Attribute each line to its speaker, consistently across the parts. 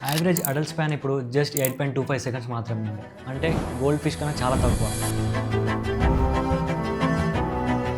Speaker 1: Average adult span ఇప్పుడు just 8.25 seconds మాత్రమే ఉంది. అంటే గోల్డ్ ఫిష్ కన్నా చాలా తక్కువ.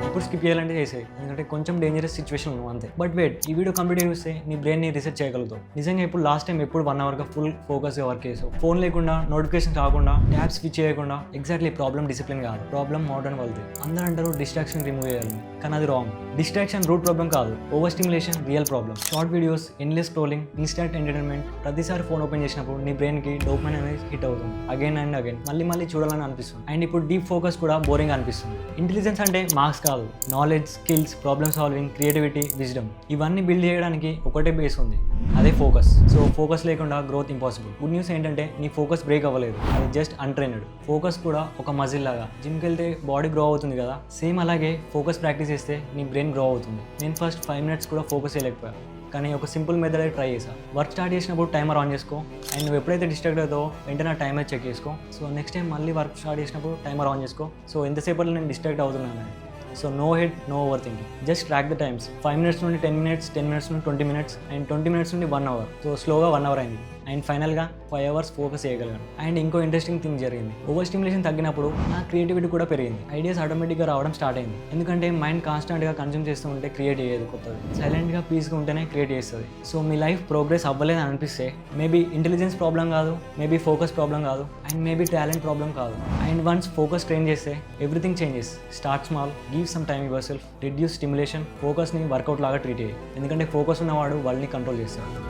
Speaker 1: ఇప్పుడు స్కిప్ చేయాలంటే చేసేది, ఎందుకంటే కొంచెం డేంజరస్ సిచ్యువేషన్ నువ్వు అంతే. బట్ వెయిట్, ఈ వీడియో కంప్లీట్ చూస్తే నీ బ్రెయిన్ని రీసెర్చ్ చేయగలుగుతావు. నిజంగా ఇప్పుడు లాస్ట్ టైం ఎప్పుడు 1 అవర్గా ఫుల్ ఫోకస్గా వర్క్ చేసావు, ఫోన్ లేకుండా, నోటిఫికేషన్ కాకుండా, ట్యాబ్ స్విచ్ చేయకుండా. ఎగ్జాక్ట్లీ ప్రాబ్లం డిసిప్లిన్ కాదు, ప్రాబ్లం మోడర్న్ వాళ్ళది. అందరూ అంటారు డిస్ట్రాక్షన్ రిమూవ్ చేయాలి, కానీ అది రాంగ్. డిస్ట్రాక్షన్ రూట్ ప్రాబ్లం కాదు, over stimulation real problem. Short videos, endless scrolling, instant entertainment, ప్రతిసారి ఫోన్ ఓపెన్ చేసినప్పుడు నీ బ్రెయిన్కి డోపమైన్ అనేది హిట్ అవుతుంది. అగైన్ అండ్ అగైన్, మళ్ళీ చూడాలని అనిపిస్తుంది. అండ్ ఇప్పుడు డీప్ ఫోకస్ కూడా బోరింగ్ అనిపిస్తుంది. ఇంటెలిజెన్స్ అంటే మార్క్స్ కాదు, knowledge, skills, problem solving, creativity, wisdom, ఇవన్నీ బిల్డ్ చేయడానికి ఒకటే బేస్ ఉంది, అదే ఫోకస్. సో ఫోకస్ లేకుండా గ్రోత్ ఇంపాసిబుల్. గుడ్ న్యూస్ ఏంటంటే నీ ఫోకస్ బ్రేక్ అవ్వలేదు, అది జస్ట్ అన్ట్రైన్డ్. ఫోకస్ కూడా ఒక మజిల్ లాగా, జిమ్కి వెళ్తే బాడీ గ్రో అవుతుంది కదా, సేమ్ అలాగే ఫోకస్ ప్రాక్టీస్ చేస్తే నీ బ్రెయిన్ గ్రో అవుతుంది. నేను ఫస్ట్ 5 minutes కూడా ఫోకస్ చేయలేకపోయాను, కానీ ఒక సింపుల్ మెథడ్ ట్రై చేసా. వర్క్ స్టార్ట్ చేసినప్పుడు టైమర్ ఆన్ చేసుకో, అండ్ నువ్వు ఎప్పుడైతే డిస్ట్రాక్ట్ అవుతావో వెంటనే టైమర్ చెక్ చేసుకో. సో నెక్స్ట్ టైం మళ్ళీ వర్క్ స్టార్ట్ చేసినప్పుడు టైమర్ ఆన్ చేసుకో. సో ఎంతసేపట్లో నేను డిస్ట్రాక్ట్ అవుతున్నాను. So no head, no over thinking, just track the times. 5 minutes నుండి 10 minutes, 10 minutes నుండి 20 minutes, అండ్ 20 minutes నుండి 1 hour. సో స్లోగా 1 hour అయింది, అండ్ ఫైనల్గా 5 hours ఫోకస్ చేయగలిగాను. అండ్ ఇంకో ఇంట్రెస్టింగ్ థింగ్ జరిగింది, ఓవర్ స్టిమ్యులేషన్ తగ్గినప్పుడు నా క్రియేటివిటీ కూడా పెరిగింది. ఐడియాస్ ఆటోమేటిక్గా రావడం స్టార్ట్ అయింది, ఎందుకంటే మైండ్ కాన్స్టెంట్గా కన్జ్యూమ్ చేస్తూ ఉంటే క్రియేట్ అయ్యేది కొత్తది. సైలెంట్గా పీస్గా ఉంటేనే క్రియేట్ చేస్తుంది. సో మీ లైఫ్ ప్రోగ్రెస్ అవ్వలేదని అనిపిస్తే మేబీ ఇంటెలిజెన్స్ ప్రాబ్లం కాదు, మేబీ ఫోకస్ ప్రాబ్లం కాదు, అండ్ మేబీ టాలెంట్ ప్రాబ్లం కాదు. అండ్ వన్స్ ఫోకస్ ట్రైన్ చేస్తే everything changes. Start small, give some time yourself, reduce stimulation, ఫోకస్ని వర్కౌట్ లాగా ట్రీట్ చేయి, ఎందుకంటే ఫోకస్ ఉన్నవాడు వాళ్ళని కంట్రోల్ చేస్తాడు.